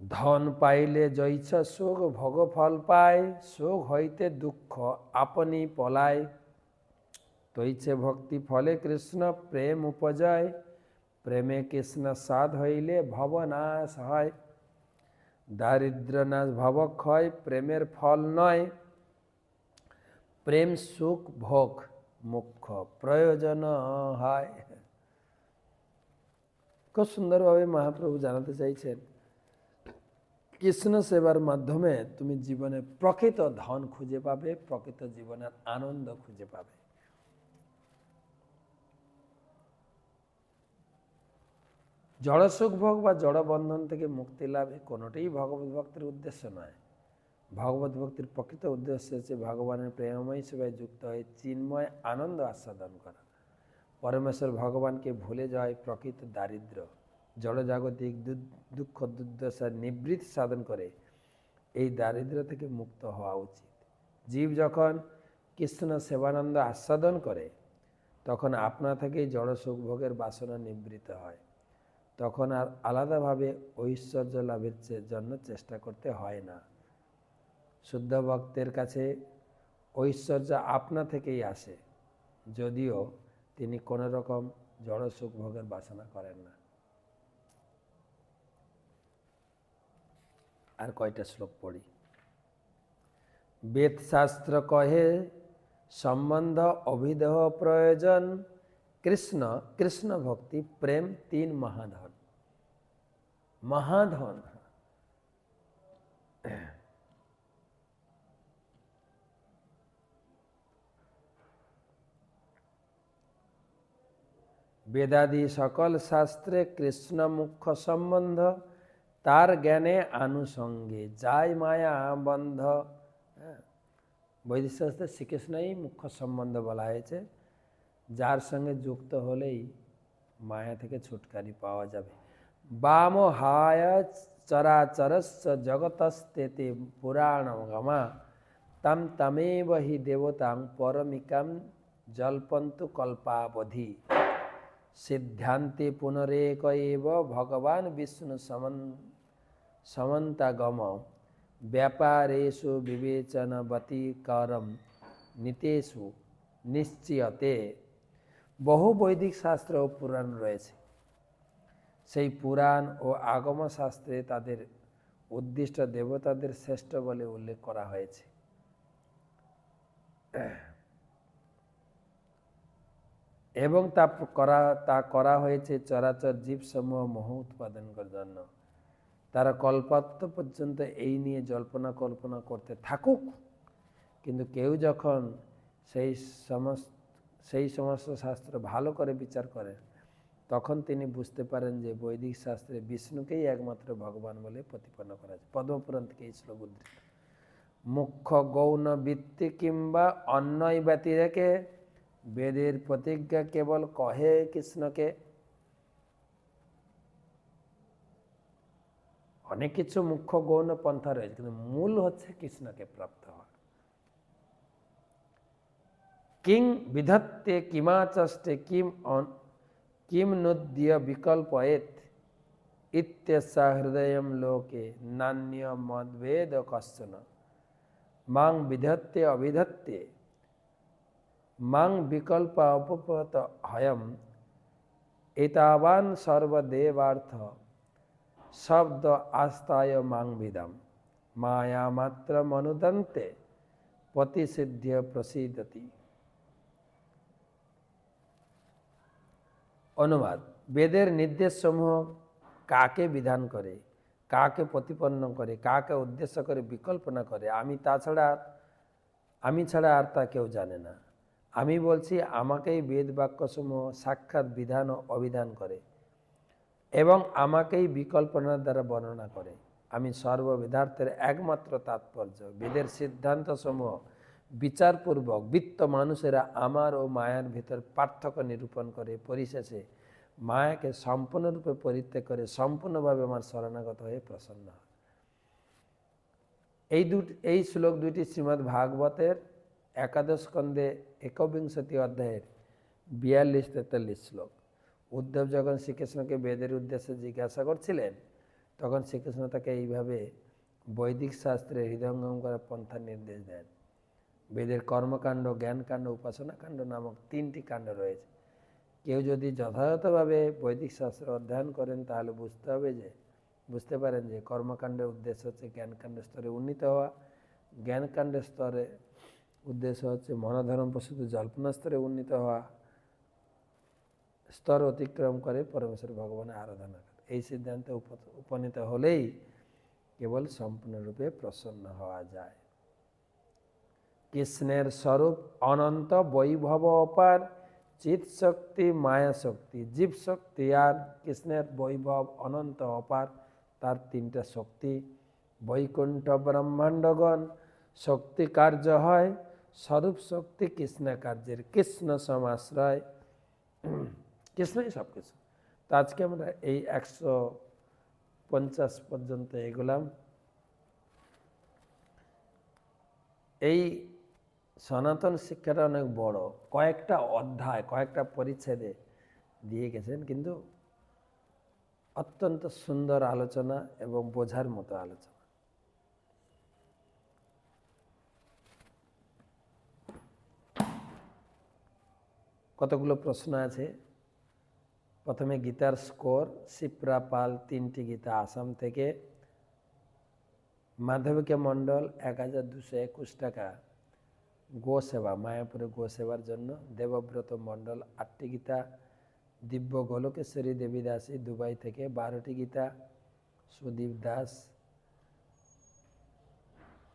ধন পাইলে জৈছ সুখ ভোগ ফল পায়, সুখ হইতে দুঃখ আপনি পলায়। তৈছে ভক্তি ফলে কৃষ্ণ প্রেম উপজয়, প্রেমে কৃষ্ণ সাধ হইলে ভবনাশ হয়। দারিদ্র নাশ ভবক্ষয় প্রেমের ফল নয়, প্রেম সুখ ভোগ মুখ্য প্রয়োজন হয়। খুব সুন্দরভাবে মহাপ্রভু জানাতে চাইছেন, কৃষ্ণ সেবার মাধ্যমে তুমি জীবনে প্রকৃত ধন খুঁজে পাবে, প্রকৃত জীবনের আনন্দ খুঁজে পাবে। জড় সুখ ভোগ বা জড় বন্ধন থেকে মুক্তি লাভে কোনোটাই ভগবত ভক্তির উদ্দেশ্য নয়। ভগবত ভক্তির প্রকৃত উদ্দেশ্য হচ্ছে ভগবানের প্রেমময় সেবায় যুক্ত হয়ে চিন্ময় আনন্দ আস্বাদন করা। পরমেশ্বর ভগবানকে ভুলে যাওয়াই প্রকৃত দারিদ্র্য। জড়জাগতিক দুঃখ দুর্দশার নিবৃত্তি সাধন করে এই দারিদ্র্য থেকে মুক্ত হওয়া উচিত। জীব যখন কৃষ্ণ সেবানন্দ আস্বাদন করে, তখন আপনা থেকেই জড় সুখ ভোগের বাসনা নিবৃত্ত হয়। তখন আর আলাদাভাবে ঐশ্বর্য লাভের জন্য চেষ্টা করতে হয় না। শুদ্ধ ভক্তের কাছে ঐশ্বর্য আপনা থেকেই আসে, যদিও তিনি কোনো রকম জড় সুখ ভোগের বাসনা করেন না। আর কয়টা শ্লোক পড়ি। বেদ শাস্ত্র কহে সম্বন্ধ অভিদেহ প্রয়োজন, কৃষ্ণ কৃষ্ণ ভক্তি প্রেম তিন মহাধন। মহাধন বেদাদি সকল শাস্ত্রে কৃষ্ণ মুখ্য সম্বন্ধ, তার জ্ঞানে আনুষঙ্গে যায় মায়া বন্ধ। বৈদিক শাস্ত্রে শ্রীকৃষ্ণই মুখ্য সম্বন্ধ বলা হয়েছে, যার সঙ্গে যুক্ত হলেই মায়া থেকে ছুটকারি পাওয়া যাবে। বাম হায় চরাচরস্য জগতস্তেতে পুরাণগমা তম তমেব হি দেবতাং পরমিকাম জল্পন্তু কল্পাবধি সিদ্ধান্তে পুনরেক এব ভগবান বিষ্ণু সমন্তাগম ব্যাপারেষু বিবেচনবতীকরম নিতেষু নিশ্চয়তে। বহু বৈদিক শাস্ত্র ও পুরাণ রয়েছে। সেই পুরাণ ও আগম শাস্ত্রে তাদের উদ্দিষ্ট দেবতাদের শ্রেষ্ঠ বলে উল্লেখ করা হয়েছে। এবং তা করা হয়েছে চরাচর জীবসমূহ মোহ উৎপাদন করার জন্য। তারা কল্পান্ত পর্যন্ত এই নিয়ে জল্পনা কল্পনা করতে থাকুক, কিন্তু কেউ যখন সেই সমস্ত শাস্ত্র ভালো করে বিচার করে তখন তিনি বুঝতে পারেন যে বৈদিক শাস্ত্রে বিষ্ণুকেই একমাত্র ভগবান বলে প্রতিপন্ন করা হয়েছে। পদ্মপুরাণ থেকে এই শ্লোক উদ্ধৃত। মুখ্য গৌণ বৃত্তি কিংবা অন্যয় ব্যতিরেকে বেদের প্রতিজ্ঞা কেবল কহে কৃষ্ণকে। অনেক কিছু মুখ্য গৌণ পন্থা রয়েছে, কিন্তু মূল হচ্ছে কৃষ্ণকে প্রাপ্ত হওয়া। কিং বিধত্তে কিমাচষ্টে কিম নুদ্য বিকল্পয়েত ইত্যসা হৃদয়ম লোকে নান্য মদ্বেদ কশ্চন মাং বিধত্তে অবিধত্তে মাং বিকল্প উপপত হয়ম এতাবান সর্বদেবার্থ শব্দ আস্তায় মাং বিদম মায়া মাত্র মনুদন্তে প্রতিষিদ্ধ প্রসিদ্ধতি। অনুবাদ: বেদের নির্দেশসমূহ কাকে বিধান করে, কাকে প্রতিপন্ন করে, কাকে উদ্দেশ্য করে বিকল্পনা করে, আমি ছাড়া আর তা কেউ জানে না। আমি বলছি, আমাকেই বেদ বাক্যসমূহ সাক্ষাৎ বিধান ও অবিধান করে এবং আমাকেই বিকল্পনার দ্বারা বর্ণনা করে। আমি সর্ববেদার্থের একমাত্র তাৎপর্য। বেদের সিদ্ধান্তসমূহ বিচারপূর্বক বিত্ত মানুষেরা আমার ও মায়ার ভিতর পার্থক্য নিরূপণ করে পরিশেষে মায়াকে সম্পূর্ণরূপে পরিত্যাগ করে সম্পূর্ণভাবে আমার শরণাগত হয়ে প্রসন্ন হয়। এই শ্লোক দুইটি শ্রীমদ্ ভাগবতের একাদশ স্কন্ধে একবিংশতি অধ্যায়ের 42-43 শ্লোক। উদ্ধব যখন শ্রীকৃষ্ণকে বেদের উদ্দেশ্যে জিজ্ঞাসা করছিলেন তখন শ্রীকৃষ্ণ তাকে এইভাবে বৈদিক শাস্ত্রে হৃদয়ঙ্গম করার পন্থা নির্দেশ দেন। বেদের কর্মকাণ্ড, জ্ঞানকাণ্ড, উপাসনাকাণ্ড নামক 3টি কাণ্ড রয়েছে। কেউ যদি যথাযথভাবে বৈদিক শাস্ত্র অধ্যয়ন করেন তাহলে বুঝতে পারেন যে কর্মকাণ্ডের উদ্দেশ্য হচ্ছে জ্ঞানকাণ্ডের স্তরে উন্নীত হওয়া, জ্ঞানকাণ্ডের স্তরে উদ্দেশ্য হচ্ছে মনোধর্ম প্রসূত জল্পনা স্তরে উন্নীত হওয়া, স্তর অতিক্রম করে পরমেশ্বর ভগবানের আরাধনা করে। এই সিদ্ধান্তে উপনীত হলেই কেবল সম্পূর্ণরূপে প্রসন্ন হওয়া যায়। কৃষ্ণের স্বরূপ অনন্ত, বৈভব অপার, চিৎ শক্তি, মায়া শক্তি, জীব শক্তি আর কৃষ্ণের বৈভব অনন্ত অপার। তার 3টা শক্তি। বৈকুণ্ঠ ব্রহ্মাণ্ডগণ শক্তি কার্য হয়, স্বরূপ শক্তি কৃষ্ণ কার্যের, কৃষ্ণ সমাশ্রয়, কৃষ্ণই সব কিছু। তো আজকে আমরা এই 150 পর্যন্ত এগোলাম। এই সনাতন শিক্ষাটা অনেক বড়, কয়েকটা অধ্যায়, কয়েকটা পরিচ্ছেদে দিয়ে গেছেন, কিন্তু অত্যন্ত সুন্দর আলোচনা এবং বোঝার মতো আলোচনা। কতগুলো প্রশ্ন আছে। প্রথমে গীতার স্কোর। শিপ্রা পাল 3টি গীতা, আসাম থেকে। মাধবিকা মণ্ডল 1221 টাকা গো সেবা, মায়াপুরে গো সেবার জন্য। দেবব্রত মণ্ডল 8টি গীতা। দিব্য গোলকেশ্বরী দেবী দাসী দুবাই থেকে 12টি গীতা। সুদীপ দাস।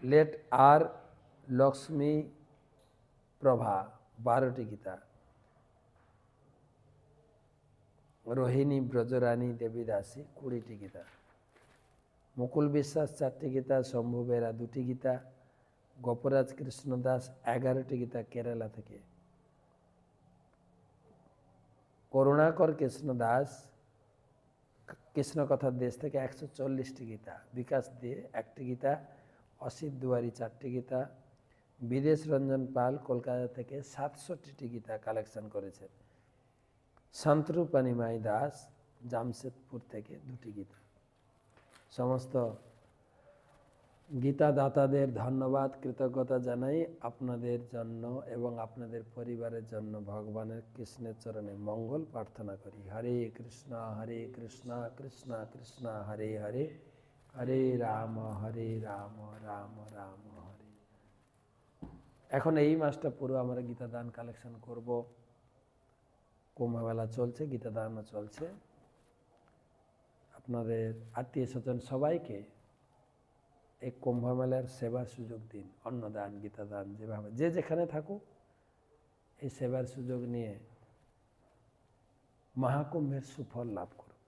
লেট আর লক্ষ্মী প্রভা 12টি গীতা। রোহিণী ব্রজরানী দেবী দাসী 20টি গীতা। মুকুল বিশ্বাস 4টি গীতা। শম্ভু বেরা 2টি গীতা। গোপরাজ কৃষ্ণ দাস 11টি গীতা কেরালা থেকে। করুণাকর কৃষ্ণ দাস কৃষ্ণকথার দেশ থেকে 140টি গীতা, বিকাশ দিয়ে 1টি গীতা, অসিত দুয়ারি 4টি গীতা, বিদেশ রঞ্জন পাল কলকাতা থেকে 67টি গীতা কালেকশন করেছেন, শান্তরূপাণী মাই দাস জামশেদপুর থেকে 2টি গীতা। সমস্ত গীতা দাতাদের ধন্যবাদ, কৃতজ্ঞতা জানাই। আপনাদের জন্য এবং আপনাদের পরিবারের জন্য ভগবানের কৃষ্ণের চরণে মঙ্গল প্রার্থনা করি। হরে কৃষ্ণ কৃষ্ণ কৃষ্ণ হরে হরে, হরে রাম রাম রাম হরে। এখন এই মাসটা পুরো আমরা গীতা দান কালেকশন করব। কুম্ভমেলা চলছে, গীতা দানও চলছে। আপনাদের আত্মীয় স্বজন সবাইকে এই কুম্ভ মেলার সেবার সুযোগ দিন, অন্নদান, গীতা দান, যেভাবে যে যেখানে থাকুক এই সেবার সুযোগ নিয়ে মহাকুম্ভের সুফল লাভ করুক।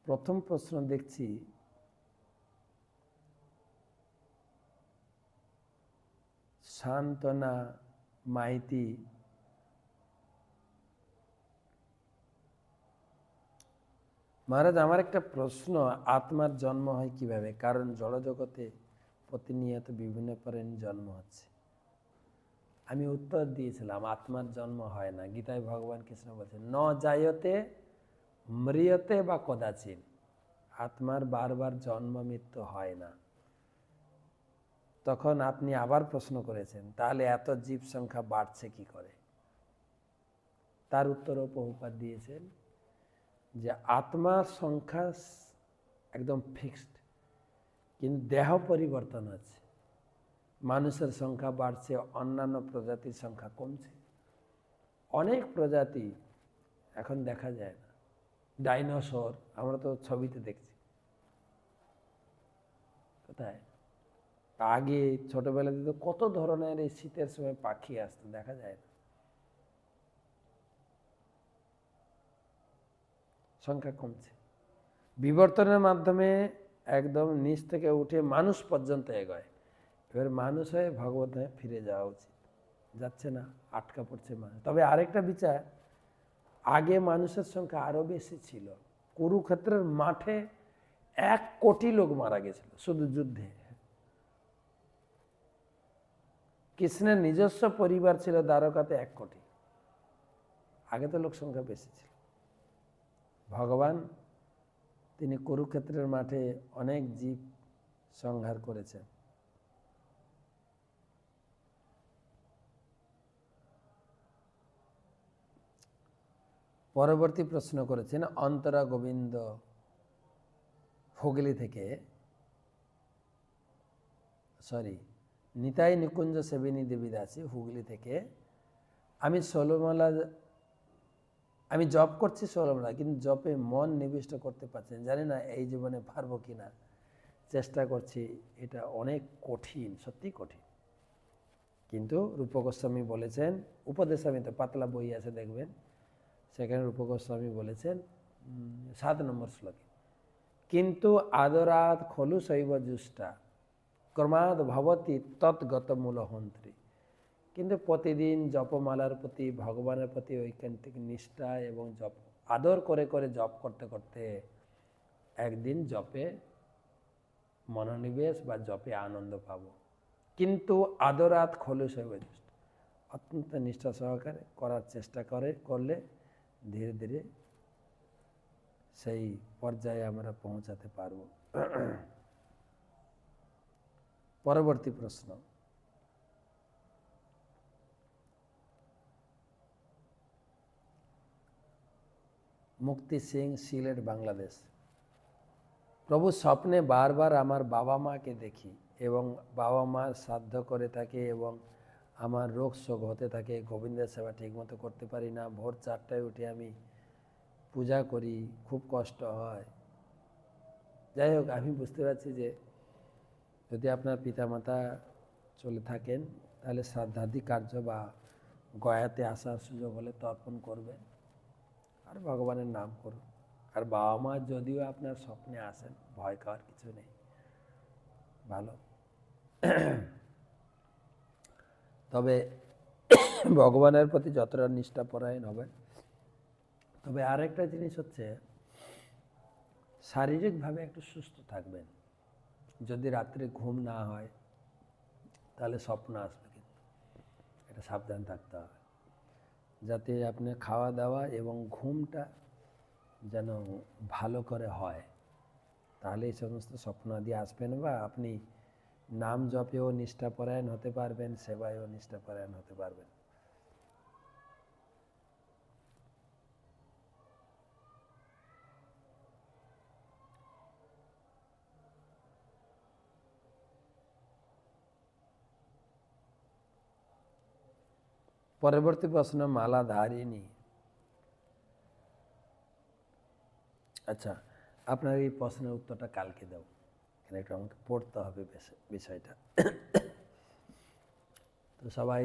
প্রথম প্রশ্ন দেখছি, শান্তনা মাইতি মহারাজ, আমার একটা প্রশ্ন, আত্মার জন্ম হয় কিভাবে? কারণ জড়জগতে প্রতিনিয়ত বিভিন্ন প্রাণীর জন্ম হচ্ছে। আমি উত্তর দিয়েছিলাম আত্মার জন্ম হয় না। গীতায় ভগবান কৃষ্ণ বলছেন ন জায়তে ম্রিয়তে বা কদাচিৎ, আত্মার বারবার জন্ম মৃত্যু হয় না। তখন আপনি আবার প্রশ্ন করেছেন তাহলে এত জীব সংখ্যা বাড়ছে কি করে? তার উত্তরও প্রভুপাদ দিয়েছেন যে আত্মার সংখ্যা একদম ফিক্সড, কিন্তু দেহ পরিবর্তন আছে। মানুষের সংখ্যা বাড়ছে, অন্যান্য প্রজাতির সংখ্যা কমছে। অনেক প্রজাতি এখন দেখা যায় না। ডাইনোসর আমরা তো ছবিতে দেখছি, কোথায়? আগে ছোটবেলাতে তো কত ধরনের এই শীতের সময় পাখি আসতো, দেখা যায় না। সংখ্যা কমছে। বিবর্তনের মাধ্যমে একদম নিচ থেকে উঠে মানুষ পর্যন্ত এগোয়। এবার মানুষ হয়ে ভগবত ফিরে যাওয়া উচিত, যাচ্ছে না, আটকা পড়ছে মানুষ। তবে আরেকটা বিচার, আগে মানুষের সংখ্যা আরো বেশি ছিল। কুরুক্ষেত্রের মাঠে 1 কোটি লোক মারা গেছিল শুধু যুদ্ধে। কৃষ্ণের নিজস্ব পরিবার ছিল দ্বারকাতে 1 কোটি। আগে তো লোক সংখ্যা বেশি ছিল। ভগবান তিনি কুরুক্ষেত্রের মাঠে অনেক জীব সংহার করেছেন। পরবর্তী প্রশ্ন করেছেন অন্তরা গোবিন্দ হুগলি থেকে, নিতাই নিকুঞ্জ সেবিনী দেবী দাসী হুগলি থেকে। আমি জপ করছি 16 মালা, কিন্তু জপে মন নিবিষ্ট করতে পারছি না। জানি না এই জীবনে পারবো কিনা, চেষ্টা করছি। এটা অনেক কঠিন, সত্যি কঠিন। কিন্তু রূপ গোস্বামী বলেছেন, উপদেশামৃত পাতলা বই আছে দেখবেন, সেখানে রূপ গোস্বামী বলেছেন 7 নম্বর শ্লোকে, কিন্তু আদরাত খলু শৈব জুষ্টা ক্রমাদ ভবতি তৎগত মূলহন্ত্রী। কিন্তু প্রতিদিন জপমালার প্রতি, ভগবানের প্রতি ঐকান্তিক নিষ্ঠা এবং জপ আদর করে করে জপ করতে করতে একদিন জপে মনোনিবেশ বা জপে আনন্দ পাব। কিন্তু আদরাত খলু শৈব জুষ্টা, অত্যন্ত নিষ্ঠা সহকারে করার চেষ্টা করলে ধীরে ধীরে সেই পর্যায়ে আমরা পৌঁছাতে পারব। পরবর্তী প্রশ্ন, মুক্তি সিং, সিলেট, বাংলাদেশ। প্রভু, স্বপ্নে বারবার আমার বাবা মাকে দেখি এবং বাবা মার শ্রাদ্ধ করে থাকে এবং আমার রোগ শোক হতে থাকে। গোবিন্দের সেবা ঠিকমতো করতে পারি না। ভোর 4টায় উঠে আমি পূজা করি, খুব কষ্ট হয়। যাই হোক, আমি বুঝতে পারছি যে যদি আপনার পিতামাতা চলে থাকেন তাহলে শ্রাদ্ধাদি কার্য বা গয়াতে আসার সুযোগ হলে তর্পণ করবেন আর ভগবানের নাম করুন। আর বাবা মা যদিও আপনার স্বপ্নে আসেন, ভয় খাওয়ার কিছু নেই, ভালো। তবে ভগবানের প্রতি যতটা নিষ্ঠাপরায়ণ হবেন তবে আরেকটা জিনিস হচ্ছে শারীরিকভাবে একটু সুস্থ থাকবেন। যদি রাত্রে ঘুম না হয় তাহলে স্বপ্ন আসবে, কিন্তু এটা সাবধান থাকতে হবে যাতে আপনার খাওয়া দাওয়া এবং ঘুমটা যেন ভালো করে হয়, তাহলে এই সমস্ত স্বপ্নাদি আসবে না, বা আপনি নাম জপেও নিষ্ঠাপরায়ণ হতে পারবেন, সেবায়ও নিষ্ঠাপরায়ণ হতে পারবেন। পরবর্তী প্রশ্ন মালা ধারিণী। আচ্ছা, আপনার এই প্রশ্নের উত্তরটা কালকে দেব, এখানে একটু আমাকে পড়তে হবে বিষয়টা। তো সবাই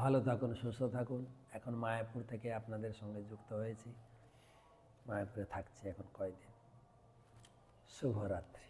ভালো থাকুন, সুস্থ থাকুন। এখন মায়াপুর থেকে আপনাদের সঙ্গে যুক্ত হয়েছি, মায়াপুরে থাকছি এখন কয়েকদিন। শুভরাত্রি।